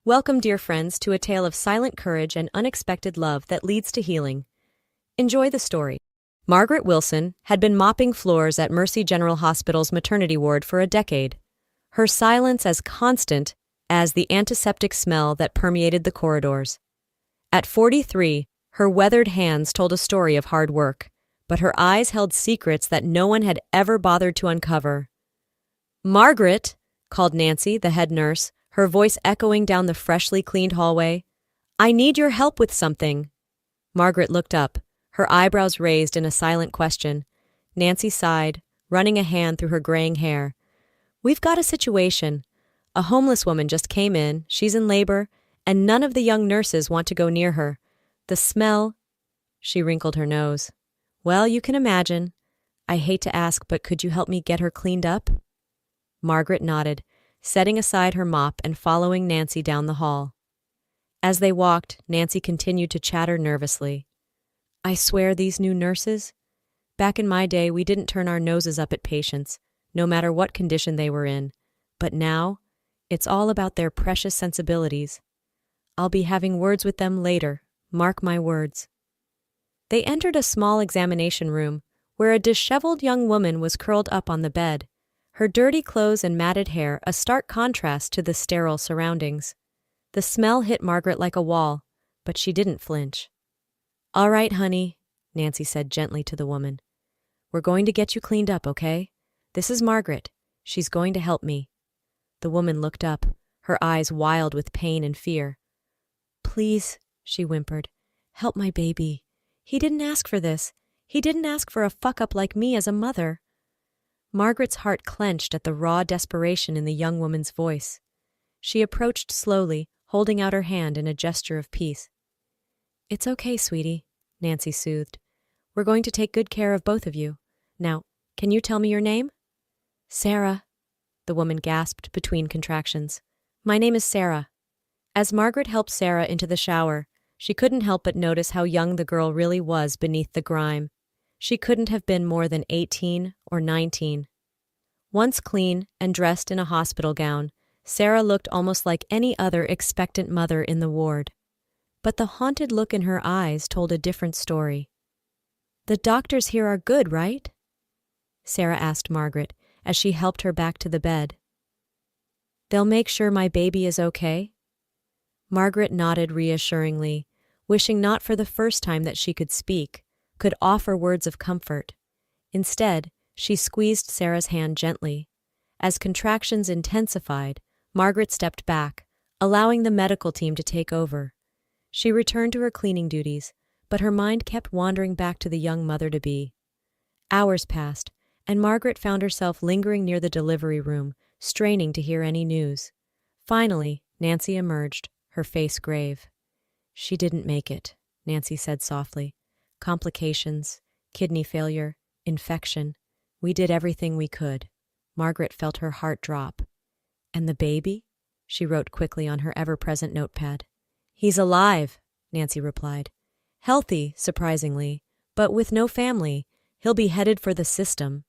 Welcome, dear friends, to a tale of silent courage and unexpected love that leads to healing. Enjoy the story. Margaret Wilson had been mopping floors at Mercy General Hospital's maternity ward for a decade, her silence as constant as the antiseptic smell that permeated the corridors. At 43, her weathered hands told a story of hard work, but her eyes held secrets that no one had ever bothered to uncover. "Margaret," called Nancy, the head nurse, her voice echoing down the freshly cleaned hallway. "I need your help with something." Margaret looked up, her eyebrows raised in a silent question. Nancy sighed, running a hand through her graying hair. "We've got a situation. A homeless woman just came in, she's in labor, and none of the young nurses want to go near her. The smell—" She wrinkled her nose. "Well, you can imagine. I hate to ask, but could you help me get her cleaned up?" Margaret nodded, setting aside her mop and following Nancy down the hall. As they walked, Nancy continued to chatter nervously. "I swear these new nurses? Back in my day, we didn't turn our noses up at patients, no matter what condition they were in. But now, it's all about their precious sensibilities. I'll be having words with them later, mark my words." They entered a small examination room, where a disheveled young woman was curled up on the bed, her dirty clothes and matted hair a stark contrast to the sterile surroundings. The smell hit Margaret like a wall, but she didn't flinch. "All right, honey," Nancy said gently to the woman. "We're going to get you cleaned up, okay? This is Margaret. She's going to help me." The woman looked up, her eyes wild with pain and fear. "Please," she whimpered, "help my baby. He didn't ask for this. He didn't ask for a fuck-up like me as a mother." Margaret's heart clenched at the raw desperation in the young woman's voice. She approached slowly, holding out her hand in a gesture of peace. "It's okay, sweetie," Nancy soothed. "We're going to take good care of both of you. Now, can you tell me your name?" "Sarah," the woman gasped between contractions. "My name is Sarah." As Margaret helped Sarah into the shower, she couldn't help but notice how young the girl really was beneath the grime. She couldn't have been more than 18 or 19. Once clean and dressed in a hospital gown, Sarah looked almost like any other expectant mother in the ward. But the haunted look in her eyes told a different story. "The doctors here are good, right?" Sarah asked Margaret as she helped her back to the bed. "They'll make sure my baby is okay?" Margaret nodded reassuringly, wishing not for the first time that she could speak, could offer words of comfort. Instead, she squeezed Sarah's hand gently. As contractions intensified, Margaret stepped back, allowing the medical team to take over. She returned to her cleaning duties, but her mind kept wandering back to the young mother-to-be. Hours passed, and Margaret found herself lingering near the delivery room, straining to hear any news. Finally, Nancy emerged, her face grave. "She didn't make it," Nancy said softly. "Complications, kidney failure, infection. We did everything we could." Margaret felt her heart drop. "And the baby?" she wrote quickly on her ever-present notepad. "He's alive," Nancy replied. "Healthy, surprisingly, but with no family. He'll be headed for the system."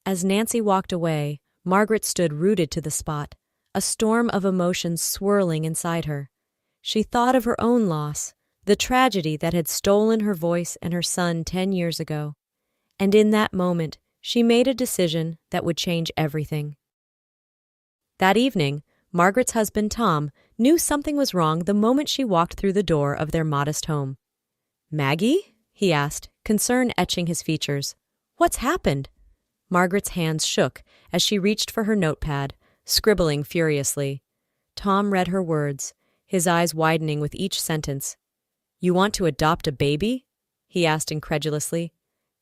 As Nancy walked away, Margaret stood rooted to the spot, a storm of emotions swirling inside her. She thought of her own loss, the tragedy that had stolen her voice and her son 10 years ago. And in that moment, she made a decision that would change everything. That evening, Margaret's husband, Tom, knew something was wrong the moment she walked through the door of their modest home. "Maggie?" he asked, concern etching his features. "What's happened?" Margaret's hands shook as she reached for her notepad, scribbling furiously. Tom read her words, his eyes widening with each sentence. "You want to adopt a baby?" he asked incredulously.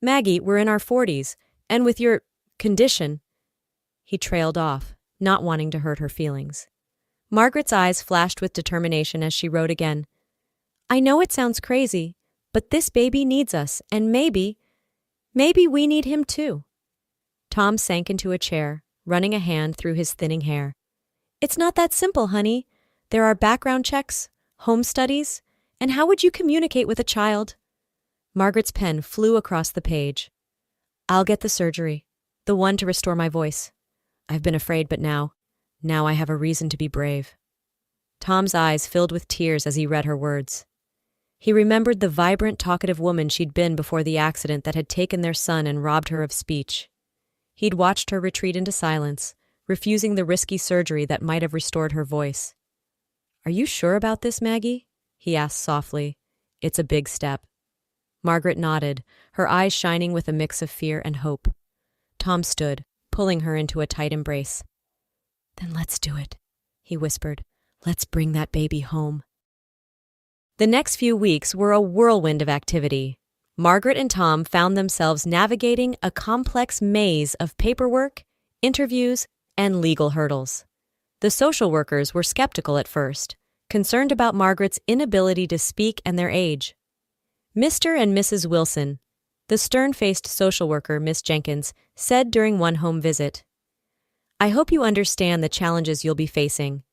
"Maggie, we're in our 40s, and with your condition—" He trailed off, not wanting to hurt her feelings. Margaret's eyes flashed with determination as she wrote again. "I know it sounds crazy, but this baby needs us, and maybe we need him too." Tom sank into a chair, running a hand through his thinning hair. "It's not that simple, honey. There are background checks, home studies, and how would you communicate with a child?" Margaret's pen flew across the page. "I'll get the surgery, the one to restore my voice. I've been afraid, but now I have a reason to be brave." Tom's eyes filled with tears as he read her words. He remembered the vibrant, talkative woman she'd been before the accident that had taken their son and robbed her of speech. He'd watched her retreat into silence, refusing the risky surgery that might have restored her voice. "Are you sure about this, Maggie?" he asked softly. "It's a big step." Margaret nodded, her eyes shining with a mix of fear and hope. Tom stood, pulling her into a tight embrace. "Then let's do it," he whispered. "Let's bring that baby home." The next few weeks were a whirlwind of activity. Margaret and Tom found themselves navigating a complex maze of paperwork, interviews, and legal hurdles. The social workers were skeptical at first, concerned about Margaret's inability to speak and their age. Mr. and Mrs. Wilson, the stern-faced social worker, Miss Jenkins, said during one home visit, "I hope you understand the challenges you'll be facing.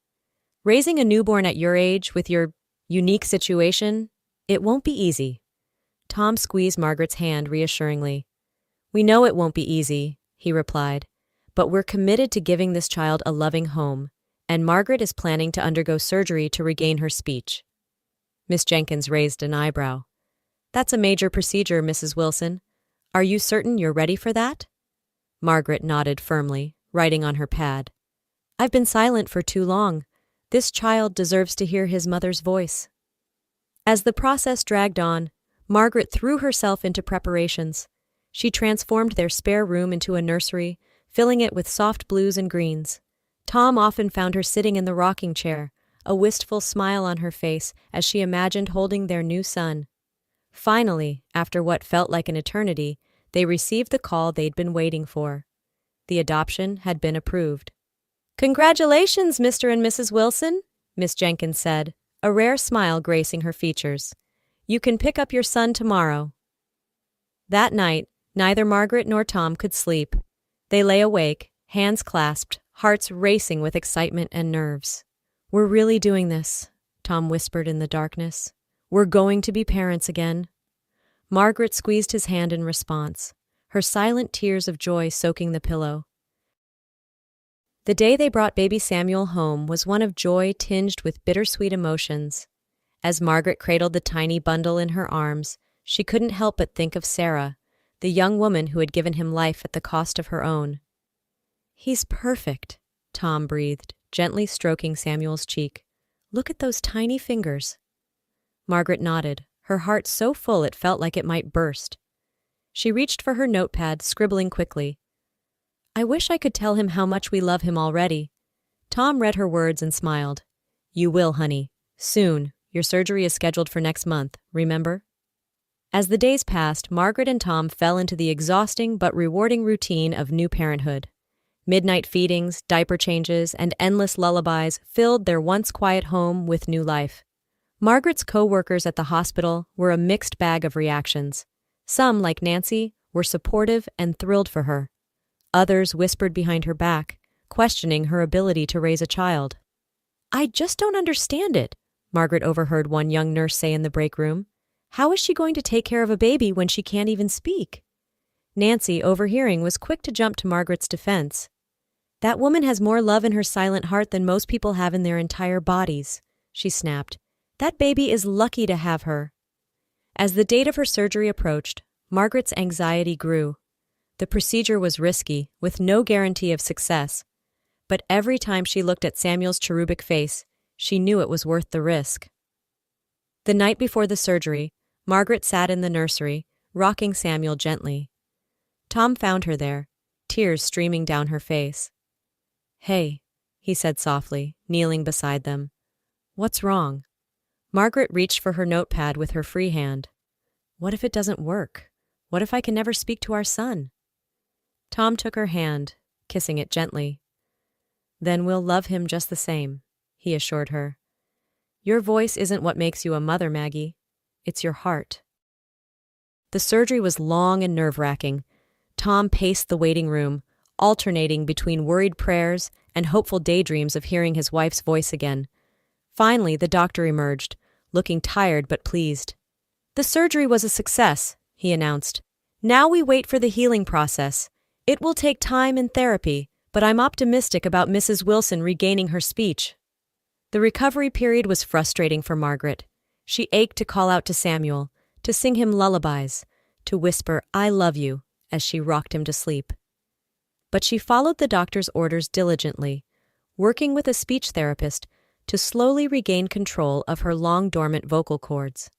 Raising a newborn at your age with your unique situation, it won't be easy." Tom squeezed Margaret's hand reassuringly. "We know it won't be easy," he replied, "but we're committed to giving this child a loving home, and Margaret is planning to undergo surgery to regain her speech." Miss Jenkins raised an eyebrow. "That's a major procedure, Mrs. Wilson. Are you certain you're ready for that?" Margaret nodded firmly, writing on her pad. "I've been silent for too long. This child deserves to hear his mother's voice." As the process dragged on, Margaret threw herself into preparations. She transformed their spare room into a nursery, filling it with soft blues and greens. Tom often found her sitting in the rocking chair, a wistful smile on her face as she imagined holding their new son. Finally, after what felt like an eternity, they received the call they'd been waiting for. The adoption had been approved. "Congratulations, Mr. and Mrs. Wilson," Miss Jenkins said, a rare smile gracing her features. "You can pick up your son tomorrow." That night, neither Margaret nor Tom could sleep. They lay awake, hands clasped, hearts racing with excitement and nerves. "We're really doing this," Tom whispered in the darkness. "We're going to be parents again." Margaret squeezed his hand in response, her silent tears of joy soaking the pillow. The day they brought baby Samuel home was one of joy tinged with bittersweet emotions. As Margaret cradled the tiny bundle in her arms, she couldn't help but think of Sarah, the young woman who had given him life at the cost of her own. "He's perfect," Tom breathed, gently stroking Samuel's cheek. "Look at those tiny fingers." Margaret nodded, her heart so full it felt like it might burst. She reached for her notepad, scribbling quickly. "I wish I could tell him how much we love him already." Tom read her words and smiled. "You will, honey. Soon. Your surgery is scheduled for next month, remember?" As the days passed, Margaret and Tom fell into the exhausting but rewarding routine of new parenthood. Midnight feedings, diaper changes, and endless lullabies filled their once quiet home with new life. Margaret's co-workers at the hospital were a mixed bag of reactions. Some, like Nancy, were supportive and thrilled for her. Others whispered behind her back, questioning her ability to raise a child. "I just don't understand it," Margaret overheard one young nurse say in the break room. "How is she going to take care of a baby when she can't even speak?" Nancy, overhearing, was quick to jump to Margaret's defense. "That woman has more love in her silent heart than most people have in their entire bodies," she snapped. "That baby is lucky to have her." As the date of her surgery approached, Margaret's anxiety grew. The procedure was risky, with no guarantee of success. But every time she looked at Samuel's cherubic face, she knew it was worth the risk. The night before the surgery, Margaret sat in the nursery, rocking Samuel gently. Tom found her there, tears streaming down her face. "Hey," he said softly, kneeling beside them. "What's wrong?" Margaret reached for her notepad with her free hand. "What if it doesn't work? What if I can never speak to our son?" Tom took her hand, kissing it gently. "Then we'll love him just the same," he assured her. "Your voice isn't what makes you a mother, Maggie. It's your heart." The surgery was long and nerve-wracking. Tom paced the waiting room, alternating between worried prayers and hopeful daydreams of hearing his wife's voice again. Finally, the doctor emerged, looking tired but pleased. "The surgery was a success," he announced. "Now we wait for the healing process. It will take time and therapy, but I'm optimistic about Mrs. Wilson regaining her speech." The recovery period was frustrating for Margaret. She ached to call out to Samuel, to sing him lullabies, to whisper, "I love you," as she rocked him to sleep. But she followed the doctor's orders diligently, working with a speech therapist to slowly regain control of her long-dormant vocal cords.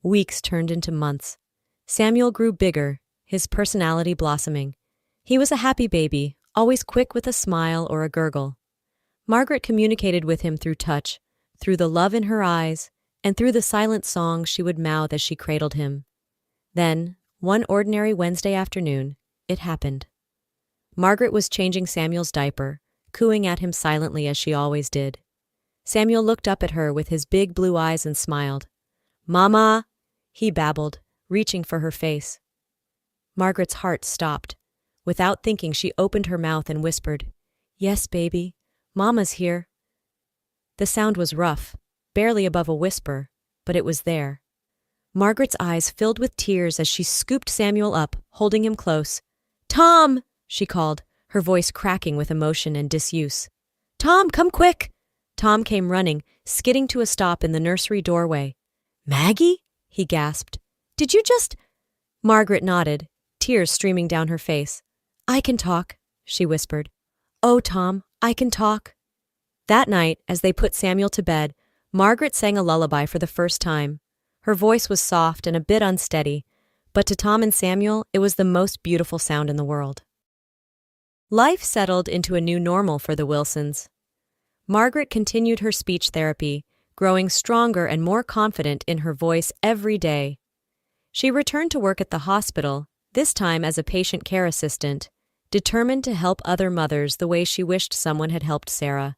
Weeks turned into months. Samuel grew bigger, his personality blossoming. He was a happy baby, always quick with a smile or a gurgle. Margaret communicated with him through touch, through the love in her eyes, and through the silent songs she would mouth as she cradled him. Then, one ordinary Wednesday afternoon, it happened. Margaret was changing Samuel's diaper, cooing at him silently as she always did. Samuel looked up at her with his big blue eyes and smiled. "Mama," he babbled, reaching for her face. Margaret's heart stopped. Without thinking, she opened her mouth and whispered, "Yes, baby, Mama's here." The sound was rough, barely above a whisper, but it was there. Margaret's eyes filled with tears as she scooped Samuel up, holding him close. "Tom!" she called, her voice cracking with emotion and disuse. "Tom, come quick!" Tom came running, skidding to a stop in the nursery doorway. "Maggie?" he gasped. "Did you just—" Margaret nodded, tears streaming down her face. "I can talk," she whispered. "Oh, Tom, I can talk." That night, as they put Samuel to bed, Margaret sang a lullaby for the first time. Her voice was soft and a bit unsteady, but to Tom and Samuel, it was the most beautiful sound in the world. Life settled into a new normal for the Wilsons. Margaret continued her speech therapy, growing stronger and more confident in her voice every day. She returned to work at the hospital, this time as a patient care assistant, determined to help other mothers the way she wished someone had helped Sarah.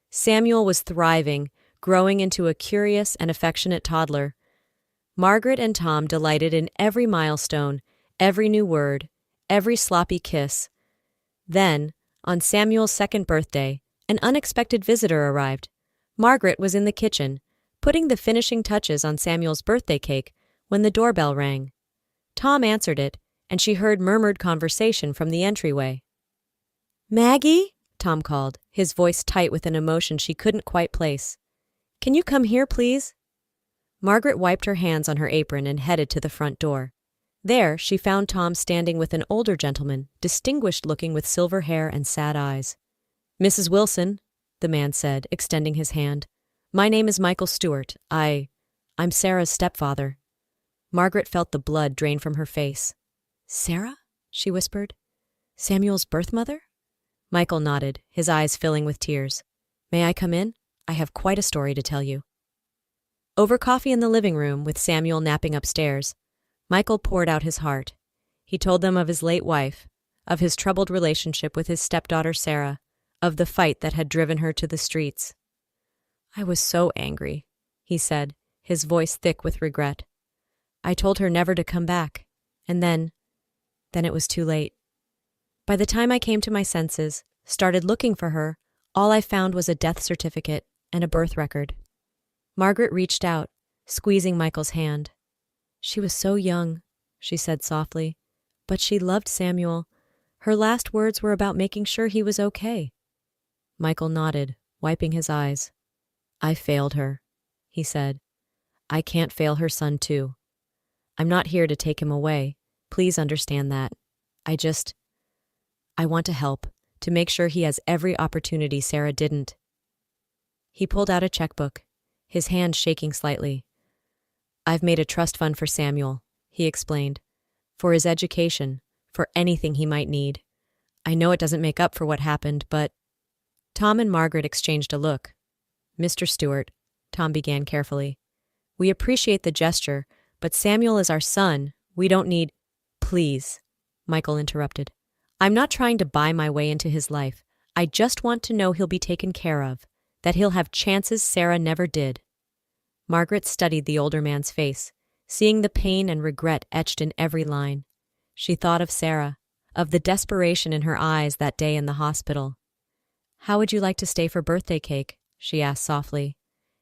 Samuel was thriving, growing into a curious and affectionate toddler. Margaret and Tom delighted in every milestone, every new word, every sloppy kiss. Then, on Samuel's second birthday, an unexpected visitor arrived. Margaret was in the kitchen, putting the finishing touches on Samuel's birthday cake when the doorbell rang. Tom answered it, and she heard murmured conversation from the entryway. "Maggie?" Tom called, his voice tight with an emotion she couldn't quite place. "Can you come here, please?" Margaret wiped her hands on her apron and headed to the front door. There, she found Tom standing with an older gentleman, distinguished-looking with silver hair and sad eyes. "Mrs. Wilson," the man said, extending his hand. "My name is Michael Stewart. I'm Sarah's stepfather." Margaret felt the blood drain from her face. "Sarah?" she whispered. "Samuel's birth mother?" Michael nodded, his eyes filling with tears. "May I come in? I have quite a story to tell you." Over coffee in the living room, with Samuel napping upstairs, Michael poured out his heart. He told them of his late wife, of his troubled relationship with his stepdaughter Sarah, of the fight that had driven her to the streets. "I was so angry," he said, his voice thick with regret. "I told her never to come back, and then it was too late. By the time I came to my senses, started looking for her, all I found was a death certificate and a birth record." Margaret reached out, squeezing Michael's hand. "She was so young," she said softly, "but she loved Samuel. Her last words were about making sure he was okay." Michael nodded, wiping his eyes. "I failed her," he said. "I can't fail her son too. I'm not here to take him away. Please understand that. I want to help, to make sure he has every opportunity Sarah didn't." He pulled out a checkbook, his hand shaking slightly. "I've made a trust fund for Samuel," he explained, "for his education, for anything he might need. I know it doesn't make up for what happened, but—" Tom and Margaret exchanged a look. "Mr. Stewart," Tom began carefully, "we appreciate the gesture, but Samuel is our son. We don't need—" "Please," Michael interrupted. "I'm not trying to buy my way into his life. I just want to know he'll be taken care of, that he'll have chances Sarah never did." Margaret studied the older man's face, seeing the pain and regret etched in every line. She thought of Sarah, of the desperation in her eyes that day in the hospital. "How would you like to stay for birthday cake?" she asked softly.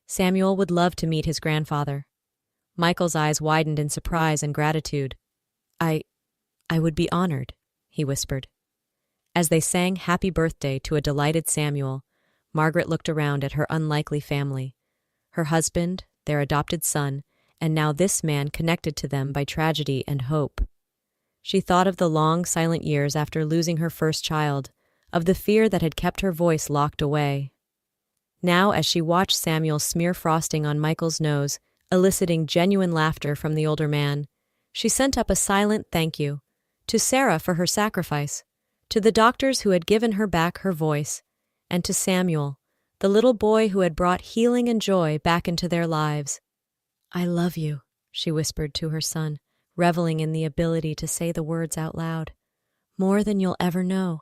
"Samuel would love to meet his grandfather." Michael's eyes widened in surprise and gratitude. I would be honored," he whispered. As they sang Happy Birthday to a delighted Samuel, Margaret looked around at her unlikely family. Her husband, their adopted son, and now this man connected to them by tragedy and hope. She thought of the long, silent years after losing her first child, of the fear that had kept her voice locked away. Now, as she watched Samuel smear frosting on Michael's nose, eliciting genuine laughter from the older man, she sent up a silent thank you to Sarah for her sacrifice, to the doctors who had given her back her voice, and to Samuel, the little boy who had brought healing and joy back into their lives. "I love you," she whispered to her son, reveling in the ability to say the words out loud. "More than you'll ever know."